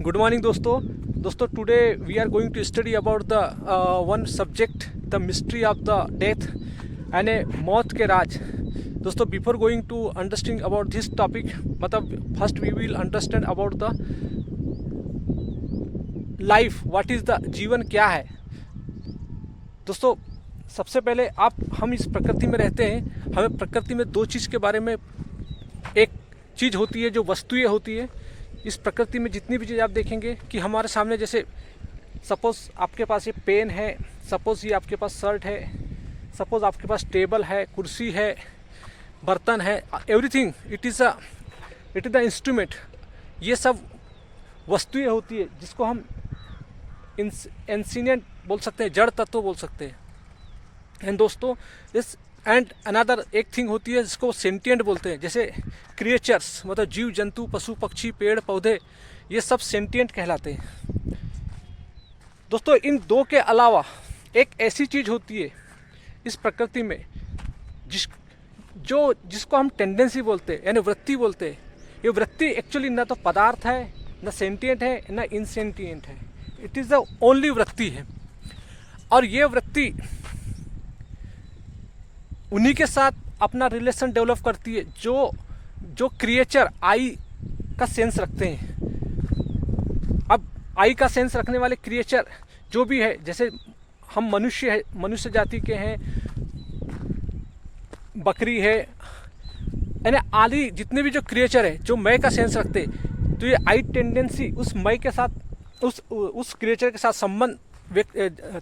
Good morning दोस्तों today we are going to study about the one subject the mystery of the death and a मौत के राज। दोस्तों before going to understand about this topic मतलब first we will understand about the life, what is the जीवन क्या है। दोस्तों सबसे पहले हम इस प्रकृति में रहते हैं, हमें प्रकृति में दो चीज़ के बारे में, एक चीज़ होती है जो वस्तुएं होती है। इस प्रकृति में जितनी भी चीज़ आप देखेंगे कि हमारे सामने, जैसे सपोज़ आपके पास ये पेन है, सपोज़ ये आपके पास शर्ट है, सपोज़ आपके पास टेबल है, कुर्सी है, बर्तन है, everything it is the instrument. ये सब वस्तुएं होती है जिसको हम एंसिनियंट बोल सकते हैं, जड़ तत्व बोल सकते हैं। एंड दोस्तों इस एंड अनदर एक थिंग होती है जिसको सेंटिएंट बोलते हैं, जैसे क्रिएचर्स मतलब जीव जंतु, पशु पक्षी, पेड़ पौधे, ये सब सेंटिएंट कहलाते हैं। दोस्तों इन दो के अलावा एक ऐसी चीज़ होती है इस प्रकृति में जिसको हम टेंडेंसी बोलते हैं, यानी वृत्ति बोलते हैं। ये वृत्ति एक्चुअली ना तो पदार्थ है, ना सेंटिएंट है, ना इनसेंटिएंट है, इट इज़ द ओनली वृत्ति है। और ये वृत्ति उन्हीं के साथ अपना रिलेशन डेवलप करती है जो क्रिएचर आई का सेंस रखते हैं। अब आई का सेंस रखने वाले क्रिएचर जो भी है, जैसे हम मनुष्य जाति के हैं, बकरी है, यानी आदि जितने भी जो क्रिएचर है जो मैं का सेंस रखते हैं, तो ये आई टेंडेंसी उस मैं के साथ उस क्रिएचर के साथ संबंध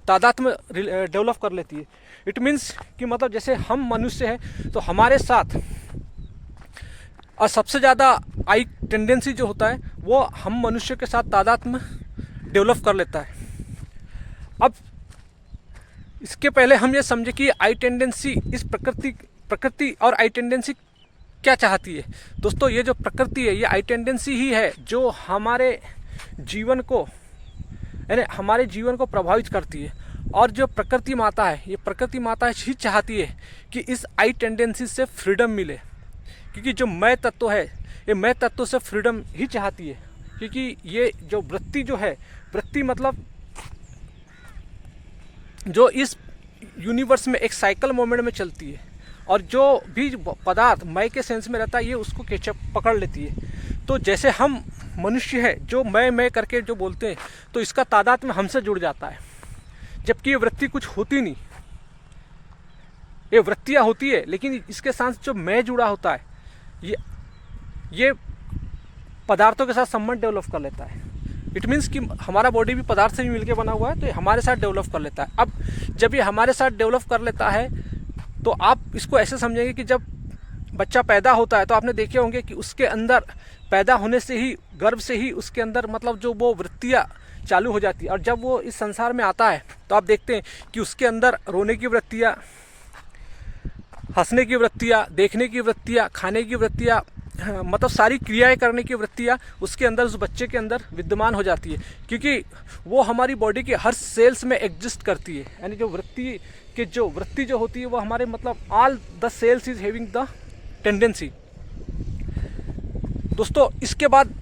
तादात्म्य में डेवलप कर लेती है। इट मीन्स कि मतलब जैसे हम मनुष्य हैं तो हमारे साथ, और सबसे ज़्यादा आई टेंडेंसी जो होता है वो हम मनुष्य के साथ तादात्म्य में डेवलप कर लेता है। अब इसके पहले हम ये समझे कि आई टेंडेंसी इस प्रकृति और आई टेंडेंसी क्या चाहती है। दोस्तों ये जो प्रकृति है ये आई टेंडेंसी ही है जो हमारे जीवन को, यानी हमारे जीवन को प्रभावित करती है। और जो प्रकृति माता है, ये प्रकृति माता ही चाहती है कि इस आई टेंडेंसी से फ्रीडम मिले, क्योंकि जो मैं तत्व है ये मैं तत्व से फ्रीडम ही चाहती है। क्योंकि ये जो वृत्ति जो है, वृत्ति मतलब जो इस यूनिवर्स में एक साइकिल मोमेंट में चलती है, और जो भी पदार्थ मैं के सेंस में रहता है ये उसको कैचअप पकड़ लेती है। तो जैसे हम मनुष्य है जो मैं करके जो बोलते हैं, तो इसका तादाद में हमसे जुड़ जाता है, जबकि ये वृत्ति कुछ होती नहीं। ये वृत्तियाँ होती है लेकिन इसके साथ जो मैं जुड़ा होता है ये पदार्थों के साथ संबंध डेवलप कर लेता है। इट मीन्स कि हमारा बॉडी भी पदार्थ से भी मिलकर बना हुआ है, तो ये हमारे साथ डेवलप कर लेता है। अब जब ये हमारे साथ डेवलप कर लेता है तो आप इसको ऐसे समझेंगे कि जब बच्चा पैदा होता है तो आपने देखे होंगे कि उसके अंदर पैदा होने से ही, गर्भ से ही उसके अंदर मतलब जो वो वृत्तियाँ चालू हो जाती है। और जब वो इस संसार में आता है तो आप देखते हैं कि उसके अंदर रोने की वृत्तियाँ, हंसने की वृत्तियाँ, देखने की वृत्तियाँ, खाने की वृत्तियाँ, मतलब सारी क्रियाएं करने की वृत्तियाँ उसके अंदर, उस बच्चे के अंदर विद्यमान हो जाती है, क्योंकि वो हमारी बॉडी के हर सेल्स में एग्जिस्ट करती है। यानी जो वृत्ति जो होती है वो हमारे मतलब all the cells is having the tendency. दोस्तों इसके बाद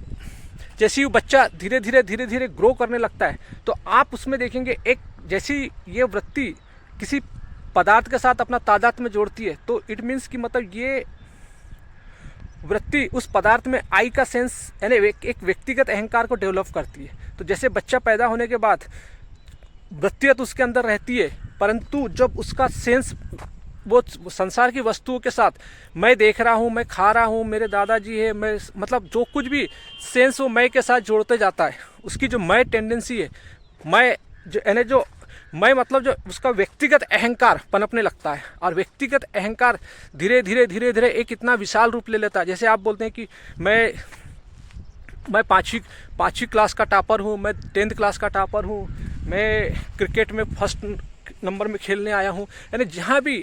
जैसे ही बच्चा धीरे धीरे ग्रो करने लगता है तो आप उसमें देखेंगे एक जैसी ये वृत्ति किसी पदार्थ के साथ अपना तादाद में जोड़ती है, तो इट मीन्स कि मतलब ये वृत्ति उस पदार्थ में आई का सेंस, यानी एक व्यक्तिगत अहंकार को डेवलप करती है। तो जैसे बच्चा पैदा होने के बाद वृत्तियाँ तो उसके अंदर रहती है, परंतु जब उसका सेंस वो संसार की वस्तुओं के साथ, मैं देख रहा हूँ, मैं खा रहा हूँ, मेरे दादाजी है, मैं मतलब जो कुछ भी सेंस वो मैं के साथ जोड़ते जाता है, उसकी जो मैं टेंडेंसी है, मैं मतलब जो उसका व्यक्तिगत अहंकार पनपने लगता है। और व्यक्तिगत अहंकार धीरे धीरे एक इतना विशाल रूप ले लेता है। जैसे आप बोलते हैं कि मैं पाँचवीं क्लास का टॉपर हूँ, मैं 10th क्लास का टॉपर हूँ, मैं क्रिकेट में फर्स्ट नंबर में खेलने आया हूँ। यानी जहाँ भी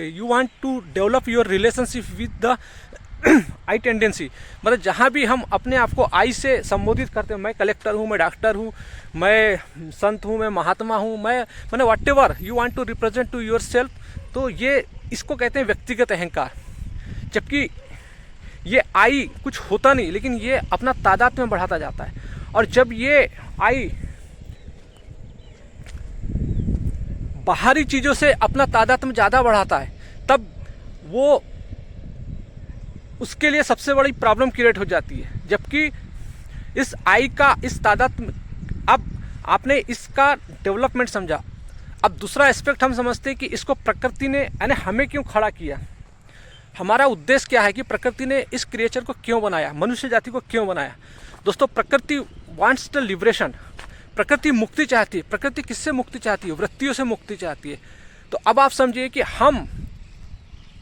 you want to develop your relationship with the I tendency, मतलब जहाँ भी हम अपने आप को आई से संबोधित करते हैं, मैं कलेक्टर हूँ, मैं डॉक्टर हूँ, मैं संत हूँ, मैं महात्मा हूँ, मैंने whatever you want to represent to yourself, तो ये इसको कहते हैं व्यक्तिगत अहंकार। जबकि ये आई कुछ होता नहीं, लेकिन ये अपना तादाद में बढ़ाता जाता है। और जब ये आई बाहरी चीज़ों से अपना तादाद में ज़्यादा बढ़ाता है, तब वो उसके लिए सबसे बड़ी प्रॉब्लम क्रिएट हो जाती है। जबकि इस आई का इस तादाद में, अब आपने इसका डेवलपमेंट समझा। अब दूसरा एस्पेक्ट हम समझते हैं कि इसको प्रकृति ने यानी हमें क्यों खड़ा किया, हमारा उद्देश्य क्या है कि प्रकृति ने इस क्रिएचर को क्यों बनाया, मनुष्य जाति को क्यों बनाया। दोस्तों, प्रकृति वांट्स द लिबरेशन, प्रकृति मुक्ति चाहती है। प्रकृति किससे मुक्ति चाहती है? वृत्तियों से मुक्ति चाहती है। तो अब आप समझिए कि हम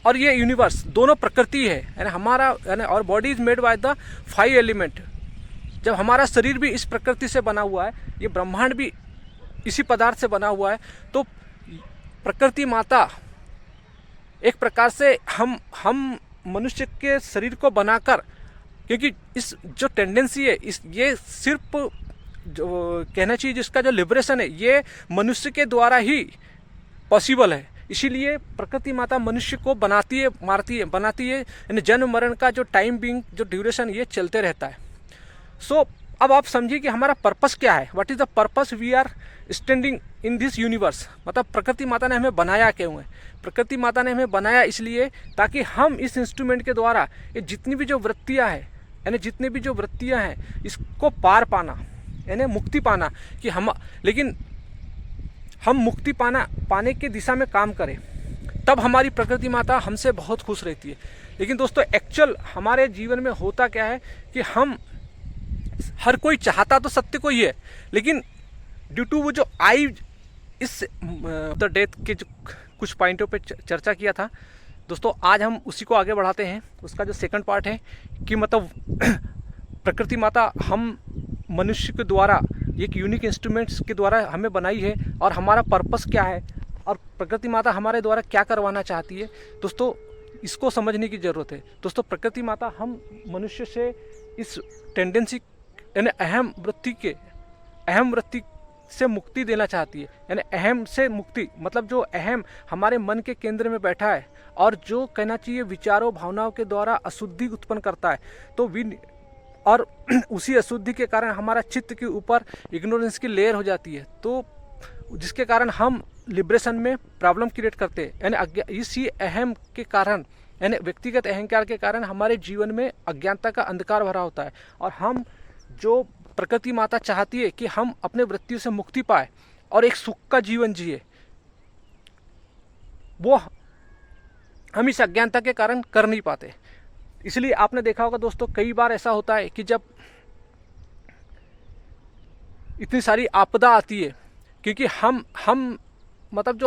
और ये यूनिवर्स दोनों प्रकृति है, यानी हमारा यानी और body is made by the 5 element. जब हमारा शरीर भी इस प्रकृति से बना हुआ है, ये ब्रह्मांड भी इसी पदार्थ से बना हुआ है, तो प्रकृति माता एक प्रकार से हम मनुष्य के शरीर को बनाकर, क्योंकि इस जो टेंडेंसी है इस ये सिर्फ जो कहना चाहिए जिसका जो लिबरेशन है ये मनुष्य के द्वारा ही पॉसिबल है। इसीलिए प्रकृति माता मनुष्य को बनाती है, मारती है, बनाती है, यानी जन्म मरण का जो टाइम बिंग जो ड्यूरेशन ये चलते रहता है। सो अब आप समझिए कि हमारा पर्पस क्या है, what is the purpose we are standing in this universe. मतलब प्रकृति माता ने हमें बनाया क्यों है? प्रकृति माता ने हमें बनाया इसलिए ताकि हम इस इंस्ट्रूमेंट के द्वारा ये जितनी भी जो वृत्तियाँ हैं, यानी जितनी भी जो वृत्तियाँ हैं इसको पार पाना, यानी मुक्ति पाना, कि लेकिन हम मुक्ति पाने के दिशा में काम करें, तब हमारी प्रकृति माता हमसे बहुत खुश रहती है। लेकिन दोस्तों, एक्चुअल हमारे जीवन में होता क्या है कि हम हर कोई चाहता तो सत्य को ही है, लेकिन ड्यू टू वो जो आई इस द डेथ के जो कुछ पॉइंटों पे चर्चा किया था दोस्तों, आज हम उसी को आगे बढ़ाते हैं। उसका जो सेकंड पार्ट है कि मतलब प्रकृति माता हम मनुष्य के द्वारा एक यूनिक इंस्ट्रूमेंट्स के द्वारा हमें बनाई है, और हमारा पर्पस क्या है और प्रकृति माता हमारे द्वारा क्या करवाना चाहती है। दोस्तों, इसको समझने की ज़रूरत है। दोस्तों, प्रकृति माता हम मनुष्य से इस टेंडेंसी यानी अहम वृत्ति से मुक्ति देना चाहती है। यानी अहम से मुक्ति मतलब जो अहम हमारे मन के केंद्र में बैठा है और जो कहना चाहिए विचारों भावनाओं के द्वारा अशुद्धि उत्पन्न करता है, तो और उसी अशुद्धि के कारण हमारा चित्त के ऊपर इग्नोरेंस की लेयर हो जाती है, तो जिसके कारण हम लिबरेशन में प्रॉब्लम क्रिएट करते हैं। यानी इसी अहम के कारण, यानी व्यक्तिगत अहंकार के कारण हमारे जीवन में अज्ञानता का अंधकार भरा होता है, और हम जो प्रकृति माता चाहती है कि हम अपने वृत्तियों से मुक्ति पाए और एक सुख का जीवन जिए, वो हम इस अज्ञानता के कारण कर नहीं पाते। इसलिए आपने देखा होगा दोस्तों, कई बार ऐसा होता है कि जब इतनी सारी आपदा आती है, क्योंकि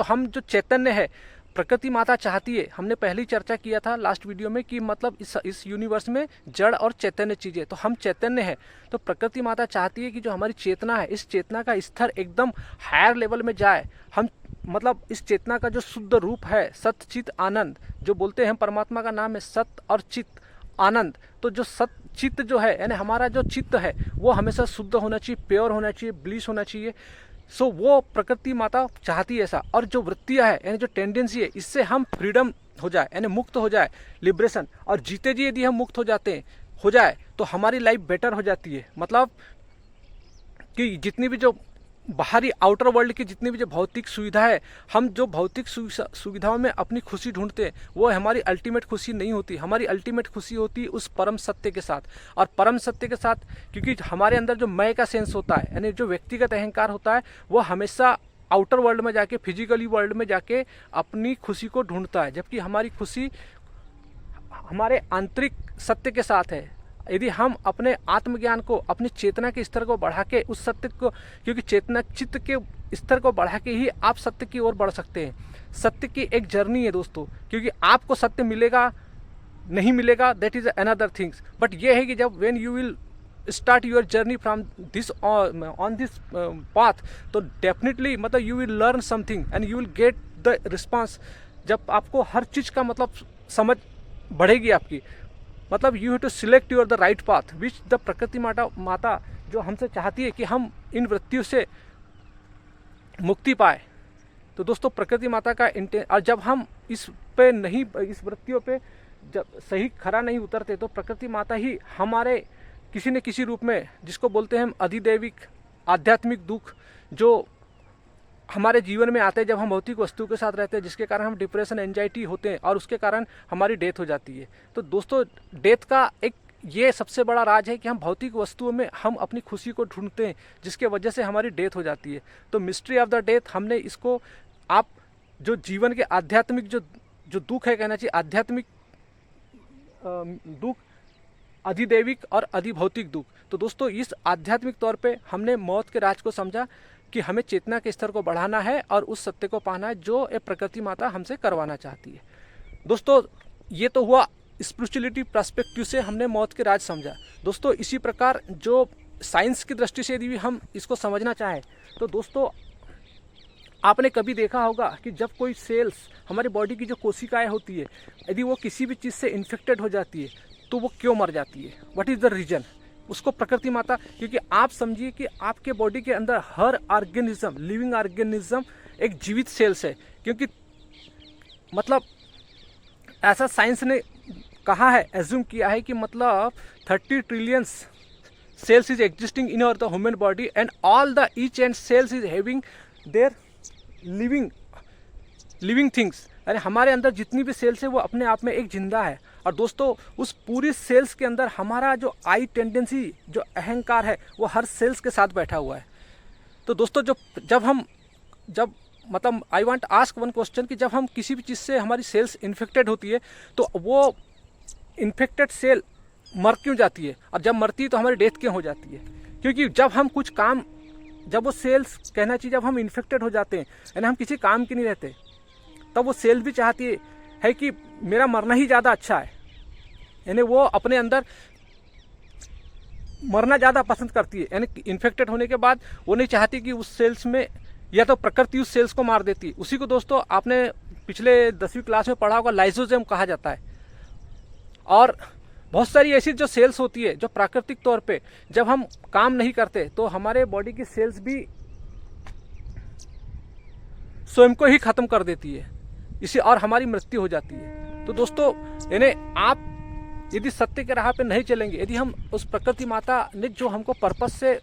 हम जो चैतन्य है, प्रकृति माता चाहती है, हमने पहले ही चर्चा किया था लास्ट वीडियो में कि मतलब इस यूनिवर्स में जड़ और चैतन्य चीज़ें, तो हम चैतन्य है, तो प्रकृति माता चाहती है कि जो हमारी चेतना है, इस चेतना का स्तर एकदम हायर लेवल में जाए। हम मतलब इस चेतना का जो शुद्ध रूप है, सत्य चित आनंद, जो बोलते हैं परमात्मा का नाम है सत्य और चित्त आनंद, तो जो सत्य चित्त जो है, यानी हमारा जो चित्त है वो हमेशा शुद्ध होना चाहिए, प्योर होना चाहिए, ब्लिस होना चाहिए। सो वो प्रकृति माता चाहती है ऐसा। और जो वृत्तियाँ है, यानी जो टेंडेंसी है, इससे हम फ्रीडम हो जाए, यानी मुक्त हो जाए, लिबरेशन। और जीते जी यदि हम मुक्त हो जाए तो हमारी लाइफ बेटर हो जाती है। मतलब कि जितनी भी जो बाहरी आउटर वर्ल्ड की जितनी भी जो भौतिक सुविधा है, हम जो भौतिक सुविधाओं में अपनी खुशी ढूंढते हैं, वो हमारी अल्टीमेट खुशी नहीं होती। हमारी अल्टीमेट खुशी होती है उस परम सत्य के साथ। और परम सत्य के साथ, क्योंकि हमारे अंदर जो मैं का सेंस होता है, यानी जो व्यक्तिगत अहंकार होता है, वो हमेशा आउटर वर्ल्ड में जाके, फिजिकली वर्ल्ड में जाके अपनी खुशी को ढूंढता है, जबकि हमारी खुशी हमारे आंतरिक सत्य के साथ है। यदि हम अपने आत्मज्ञान को, अपनी चेतना के स्तर को बढ़ा के उस सत्य को, क्योंकि चेतना चित्त के स्तर को बढ़ा के ही आप सत्य की ओर बढ़ सकते हैं। सत्य की एक जर्नी है दोस्तों, क्योंकि आपको सत्य मिलेगा नहीं मिलेगा that is another things, but ये है कि जब when you will start your journey from this on this path, तो डेफिनेटली मतलब you will learn something and you will get the response. जब आपको हर चीज़ का मतलब समझ बढ़ेगी आपकी, मतलब you have to select your the right path which the प्रकृति माता जो हमसे चाहती है कि हम इन वृत्तियों से मुक्ति पाए। तो दोस्तों, प्रकृति माता का और जब हम इस वृत्तियों पे जब सही खरा नहीं उतरते तो प्रकृति माता ही हमारे किसी न किसी रूप में, जिसको बोलते हैं हम अधिदैविक आध्यात्मिक दुख, जो हमारे जीवन में आते हैं जब हम भौतिक वस्तु के साथ रहते हैं, जिसके कारण हम डिप्रेशन एंजाइटी होते हैं और उसके कारण हमारी डेथ हो जाती है। तो दोस्तों डेथ का एक ये सबसे बड़ा राज है कि हम भौतिक वस्तुओं में हम अपनी खुशी को ढूंढते हैं, जिसके वजह से हमारी डेथ हो जाती है। तो मिस्ट्री ऑफ द डेथ, हमने इसको आप जो जीवन के आध्यात्मिक जो दुख है, कहना चाहिए आध्यात्मिक दुख, अधिदैविक और अधिभौतिक दुख। तो दोस्तों इस आध्यात्मिक तौर पे हमने मौत के राज को समझा कि हमें चेतना के स्तर को बढ़ाना है और उस सत्य को पाना है जो ये प्रकृति माता हमसे करवाना चाहती है। दोस्तों ये तो हुआ स्पिरिचुअलिटी पर्सपेक्टिव से हमने मौत के राज समझा। दोस्तों इसी प्रकार जो साइंस की दृष्टि से यदि हम इसको समझना चाहें तो दोस्तों आपने कभी देखा होगा कि जब कोई सेल्स, हमारी बॉडी की जो कोशिकाएं होती है, यदि वो किसी भी चीज़ से इन्फेक्टेड हो जाती है तो वो क्यों मर जाती है, व्हाट इज़ द रीज़न, उसको प्रकृति माता, क्योंकि आप समझिए कि आपके बॉडी के अंदर हर ऑर्गेनिज्म, लिविंग ऑर्गेनिज्म एक जीवित सेल्स है। क्योंकि मतलब ऐसा साइंस ने कहा है, एज्यूम किया है कि मतलब 30 trillion cells is existing in our the human body and all the each and cells is having their living things. यानी हमारे अंदर जितनी भी सेल्स है वो अपने आप में एक जिंदा है। और दोस्तों उस पूरी सेल्स के अंदर हमारा जो आई टेंडेंसी, जो अहंकार है, वो हर सेल्स के साथ बैठा हुआ है। तो दोस्तों जब मतलब I want ask one question कि जब हम किसी भी चीज़ से हमारी सेल्स इन्फेक्टेड होती है तो वो इन्फेक्टेड सेल मर क्यों जाती है, और जब मरती है तो हमारी डेथ क्यों हो जाती है? क्योंकि जब हम कुछ काम, जब वो सेल्स, कहना चाहिए जब हम इन्फेक्टेड हो जाते हैं यानी हम किसी काम के नहीं रहते, तब वो सेल भी चाहती है कि मेरा मरना ही ज़्यादा अच्छा है। यानी वो अपने अंदर मरना ज़्यादा पसंद करती है। यानी इन्फेक्टेड होने के बाद वो नहीं चाहती कि उस सेल्स में, या तो प्रकृति उस सेल्स को मार देती है। उसी को दोस्तों आपने पिछले 10वीं क्लास में पढ़ा होगा, लाइसोसोम कहा जाता है। और बहुत सारी ऐसी जो सेल्स होती है जो प्राकृतिक तौर पे जब हम काम नहीं करते तो हमारे बॉडी की सेल्स भी स्वयं को ही खत्म कर देती है इसे, और हमारी मृत्यु हो जाती है। तो दोस्तों यानी आप यदि सत्य के राह पे नहीं चलेंगे, यदि हम उस प्रकृति माता ने जो हमको पर्पस से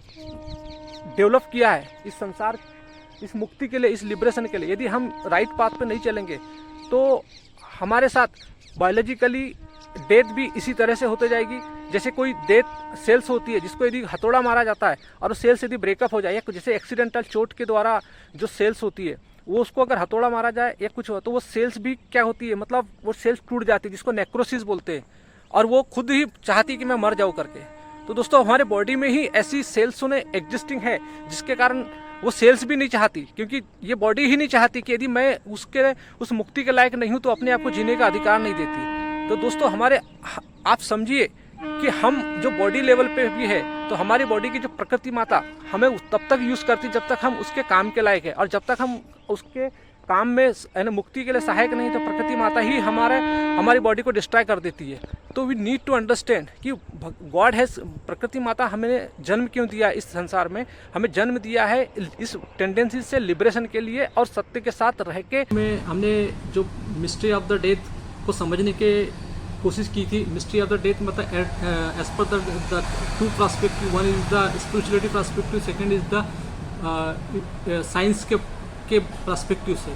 डेवलप किया है इस संसार, इस मुक्ति के लिए, इस लिबरेशन के लिए, यदि हम राइट पाथ पे नहीं चलेंगे तो हमारे साथ बायोलॉजिकली डेथ भी इसी तरह से होते जाएगी। जैसे कोई डेथ सेल्स होती है जिसको यदि हथौड़ा मारा जाता है और वो सेल्स यदि ब्रेकअप हो जाए, या जैसे एक्सीडेंटल चोट के द्वारा जो सेल्स होती है वो उसको अगर हथौड़ा मारा जाए या कुछ हो तो वो सेल्स भी क्या होती है, मतलब वो सेल्स टूट जाती है, जिसको नेक्रोसिस बोलते हैं, और वो खुद ही चाहती है कि मैं मर जाऊँ करके। तो दोस्तों हमारे बॉडी में ही ऐसी सेल्स ने एग्जिस्टिंग है जिसके कारण वो सेल्स भी नहीं चाहती, क्योंकि ये बॉडी ही नहीं चाहती कि यदि मैं उस मुक्ति के लायक नहीं हूँ तो अपने आप को जीने का अधिकार नहीं देती। तो दोस्तों आप समझिए कि हम जो बॉडी लेवल पे भी है तो हमारी बॉडी की जो प्रकृति माता हमें तब तक यूज़ करती जब तक हम उसके काम के लायक है, और जब तक हम उसके काम में यानी मुक्ति के लिए सहायक नहीं तो प्रकृति माता ही हमारी बॉडी को डिस्ट्रॉय कर देती है। तो वी नीड टू अंडरस्टैंड कि गॉड हैज़, प्रकृति माता हमें जन्म क्यों दिया इस संसार में, हमें जन्म दिया है इस टेंडेंसी से लिबरेशन के लिए और सत्य के साथ रह के। हमने जो मिस्ट्री ऑफ द डेथ को समझने के कोशिश की थी। मिस्ट्री ऑफ द डेथ मतलब एज पर the two perspective, one is the spirituality perspective, second is the science के पर्सपेक्टिव से।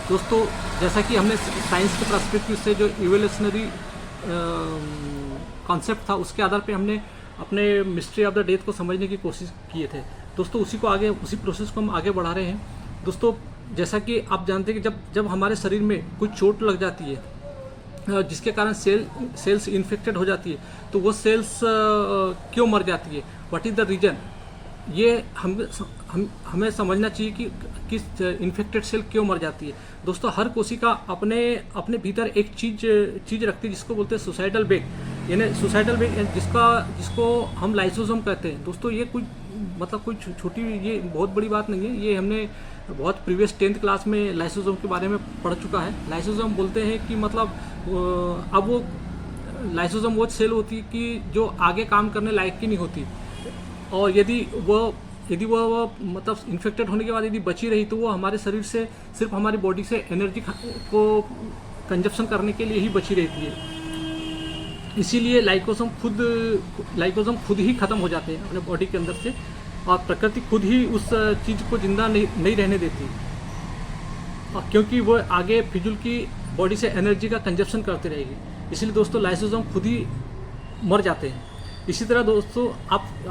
दोस्तों जैसा कि हमने साइंस के पर्सपेक्टिव से जो इवोल्यूशनरी कॉन्सेप्ट था उसके आधार पे हमने अपने मिस्ट्री ऑफ द डेथ को समझने की कोशिश किए थे। दोस्तों उसी प्रोसेस को हम आगे बढ़ा रहे हैं। दोस्तों जैसा कि आप जानते हैं कि जब हमारे शरीर में कोई चोट लग जाती है जिसके कारण सेल्स इन्फेक्टेड हो जाती है तो वो सेल्स क्यों मर जाती है, व्हाट इज़ द रीज़न, ये हमें समझना चाहिए कि किस इन्फेक्टेड सेल क्यों मर जाती है। दोस्तों हर कोशिका अपने भीतर एक चीज़ रखती है जिसको बोलते हैं सुसाइडल बेग, यानी सुसाइडल बेग जिसको हम लाइसोसोम कहते हैं। दोस्तों ये कोई छोटी, ये बहुत बड़ी बात नहीं है, ये हमने बहुत प्रीवियस 10th क्लास में लाइसोसोम के बारे में पढ़ चुका है। लाइसोसोम बोलते हैं कि मतलब अब वो लाइसोसोम वो सेल होती है कि जो आगे काम करने लायक की नहीं होती, और यदि वो मतलब इन्फेक्टेड होने के बाद यदि बची रही तो वो हमारे शरीर से सिर्फ हमारी बॉडी से एनर्जी को कंजप्शन करने के लिए ही बची रहती है। इसीलिए लाइकोसोम खुद ही ख़त्म हो जाते हैं अपने बॉडी के अंदर से, और प्रकृति खुद ही उस चीज़ को जिंदा नहीं रहने देती, और क्योंकि वो आगे फिजूल की बॉडी से एनर्जी का कंजप्शन करती रहेगी। इसलिए दोस्तों लाइसोसोम खुद ही मर जाते हैं। इसी तरह दोस्तों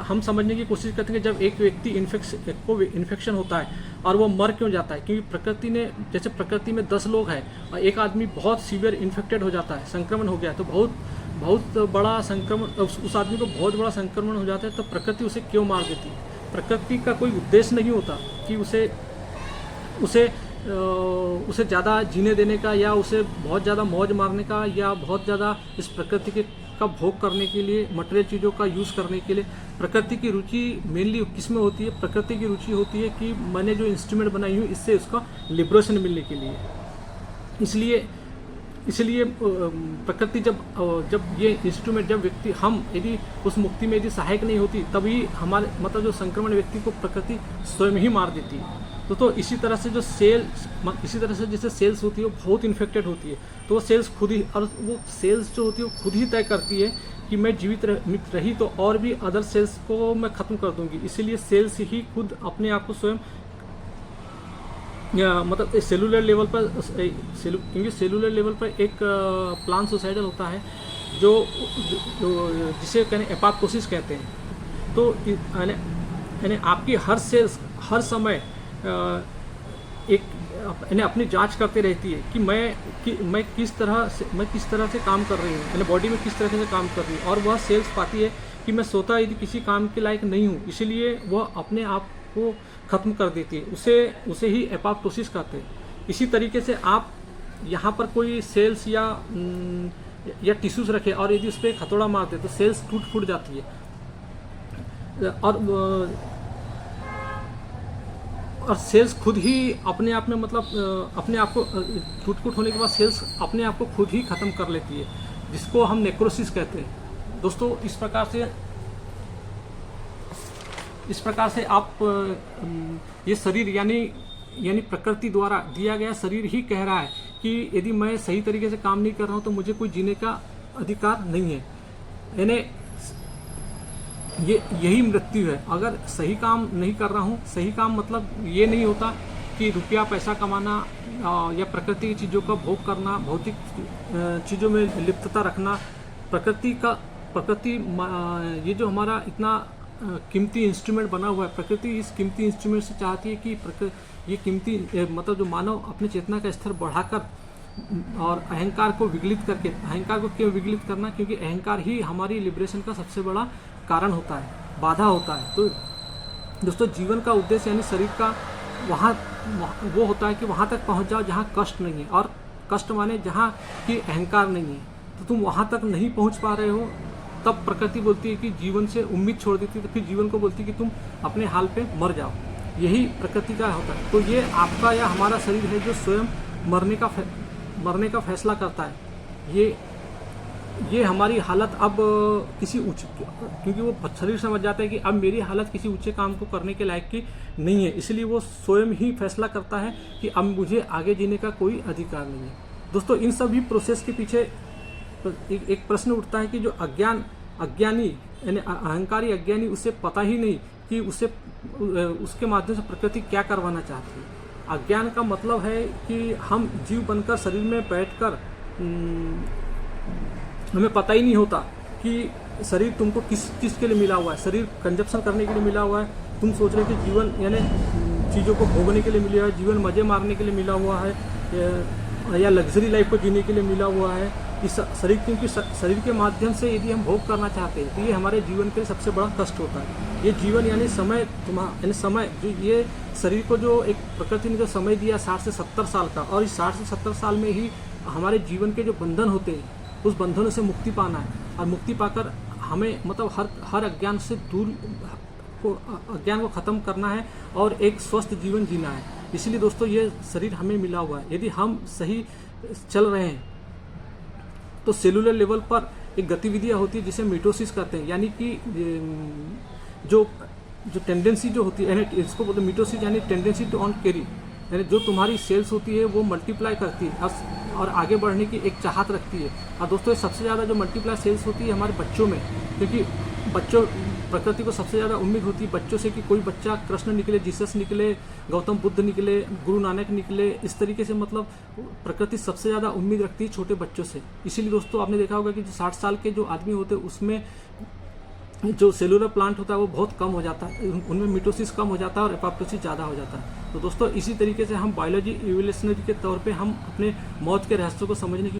हम समझने की कोशिश करते हैं कि जब एक व्यक्ति इन्फेक्शन होता है और वो मर क्यों जाता है, क्योंकि जैसे प्रकृति में 10 लोग हैं और एक आदमी बहुत सीवियर इन्फेक्टेड हो जाता है, संक्रमण हो गया, तो बहुत बड़ा संक्रमण, उस आदमी को बहुत बड़ा संक्रमण हो जाता है, तो प्रकृति उसे क्यों मार देती है। प्रकृति का कोई उद्देश्य नहीं होता कि उसे ज़्यादा जीने देने का, या उसे बहुत ज़्यादा मौज मारने का, या बहुत ज़्यादा इस प्रकृति का भोग करने के लिए, मटेरियल चीज़ों का यूज़ करने के लिए। प्रकृति की रुचि मेनली किस में होती है? प्रकृति की रुचि होती है कि मैंने जो इंस्ट्रूमेंट बनाई हूँ इससे उसका लिबरेशन मिलने के लिए। इसलिए प्रकृति जब ये इंस्ट्रूमेंट, जब व्यक्ति यदि उस मुक्ति में यदि सहायक नहीं होती, तभी हमारे मतलब जो संक्रमण व्यक्ति को प्रकृति स्वयं ही मार देती है। तो इसी तरह से जैसे सेल्स होती है वो बहुत इन्फेक्टेड होती है, तो वो सेल्स खुद ही, और वो सेल्स जो होती है वो खुद ही तय करती है कि मैं जीवित रही तो और भी अदर सेल्स को मैं ख़त्म कर दूंगी। इसीलिए सेल्स ही खुद अपने आप को स्वयं, मतलब सेलुलर लेवल पर, क्योंकि सेलुलर लेवल पर एक प्लांट सुसाइडल होता है जिसे एपोप्टोसिस कहते हैं। तो यानी आपकी हर सेल्स हर समय अपनी जांच करते रहती है कि मैं किस तरह से काम कर रही हूँ, यानी बॉडी में किस तरह से काम कर रही हूँ, और वह सेल्स पाती है कि मैं स्वतः यदि किसी काम के लायक नहीं हूँ, इसलिए वह अपने आप को ख़त्म कर देती है। उसे ही एपोप्टोसिस कहते हैं। इसी तरीके से आप यहाँ पर कोई सेल्स या टिश्यूज रखे और यदि उस पर हथौड़ा मारते तो सेल्स फूट जाती है, और सेल्स खुद ही अपने आप में, मतलब अपने आप को टूट होने के बाद सेल्स अपने आप को खुद ही ख़त्म कर लेती है, जिसको हम नेक्रोसिस कहते हैं। दोस्तों इस प्रकार से आप ये शरीर यानी प्रकृति द्वारा दिया गया शरीर ही कह रहा है कि यदि मैं सही तरीके से काम नहीं कर रहा हूँ तो मुझे कोई जीने का अधिकार नहीं है। यानी यही मृत्यु है। अगर सही काम नहीं कर रहा हूँ, सही काम मतलब ये नहीं होता कि रुपया पैसा कमाना या प्रकृति की चीज़ों का भोग करना, भौतिक चीज़ों में लिप्तता रखना। प्रकृति ये जो हमारा इतना कीमती इंस्ट्रूमेंट बना हुआ है, प्रकृति इस कीमती इंस्ट्रूमेंट से चाहती है कि ये कीमती मतलब जो मानव अपने चेतना का स्तर बढ़ाकर और अहंकार को विगलित करके, अहंकार को क्यों विगलित करना? क्योंकि अहंकार ही हमारी लिबरेशन का सबसे बड़ा कारण होता है, बाधा होता है। तो दोस्तों जीवन का उद्देश्य यानी शरीर का वो होता है कि वहाँ तक पहुँच जाओ जहाँ कष्ट नहीं है, और कष्ट माने जहाँ की अहंकार नहीं है। तो तुम वहाँ तक नहीं पहुँच पा रहे हो, तब प्रकृति बोलती है कि जीवन से उम्मीद छोड़ देती है, तो फिर जीवन को बोलती है कि तुम अपने हाल पे मर जाओ। यही प्रकृति का होता है। तो ये आपका या हमारा शरीर है जो स्वयं मरने का फैसला करता है। ये हमारी हालत अब किसी क्योंकि वो शरीर समझ जाता है कि अब मेरी हालत किसी ऊंचे काम को करने के लायक की नहीं है, इसलिए वो स्वयं ही फैसला करता है कि अब मुझे आगे जीने का कोई अधिकार नहीं है। दोस्तों इन सभी प्रोसेस के पीछे एक प्रश्न उठता है कि जो अज्ञानी यानी अहंकारी अज्ञानी, उसे पता ही नहीं कि उसके माध्यम से प्रकृति क्या करवाना चाहती है। अज्ञान का मतलब है कि हम जीव बनकर शरीर में बैठकर हमें पता ही नहीं होता कि शरीर तुमको किस चीज़ के लिए मिला हुआ है। शरीर कंजप्शन करने के लिए मिला हुआ है। तुम सोच रहे हो कि जीवन यानी चीज़ों को भोगने के लिए मिला है, जीवन मज़े मारने के लिए मिला हुआ है, या लग्जरी लाइफ को जीने के लिए मिला हुआ है। इस शरीर, क्योंकि शरीर के माध्यम से यदि हम भोग करना चाहते हैं तो ये हमारे जीवन के लिए सबसे बड़ा कष्ट होता है। ये जीवन यानी समय यानी समय जो ये शरीर को जो एक प्रकृति ने जो समय दिया 60 से 70 साल का, और इस 60 से 70 साल में ही हमारे जीवन के जो बंधन होते हैं उस बंधनों से मुक्ति पाना है, और मुक्ति पाकर हमें मतलब हर अज्ञान से दूर अज्ञान को ख़त्म करना है और एक स्वस्थ जीवन जीना है। इसलिए दोस्तों ये शरीर हमें मिला हुआ है। यदि हम सही चल रहे हैं तो सेलुलर लेवल पर एक गतिविधियाँ होती है जिसे मिटोसिस कहते हैं, यानी कि जो टेंडेंसी जो होती है, इसको बोलते हैं मिटोसिस, यानी टेंडेंसी टू ऑन कैरी, यानी जो तुम्हारी सेल्स होती है वो मल्टीप्लाई करती है और आगे बढ़ने की एक चाहत रखती है। और दोस्तों सबसे ज़्यादा जो मल्टीप्लाई सेल्स होती है हमारे बच्चों में, क्योंकि बच्चों प्रकृति को सबसे ज़्यादा उम्मीद होती है बच्चों से कि कोई बच्चा कृष्ण निकले, जीसस निकले, गौतम बुद्ध निकले, गुरु नानक निकले। इस तरीके से मतलब प्रकृति सबसे ज़्यादा उम्मीद रखती है छोटे बच्चों से। इसीलिए दोस्तों आपने देखा होगा कि जो 60 साल के जो आदमी होते हैं उसमें जो सेलुलर प्लांट होता है वो बहुत कम हो जाता है, उनमें मिटोसिस कम हो जाता है और एपोप्टोसिस ज़्यादा हो जाता है। तो दोस्तों इसी तरीके से हम बायोलॉजी इवोल्यूशनरी के तौर पे हम अपने मौत के रहस्यों को समझने की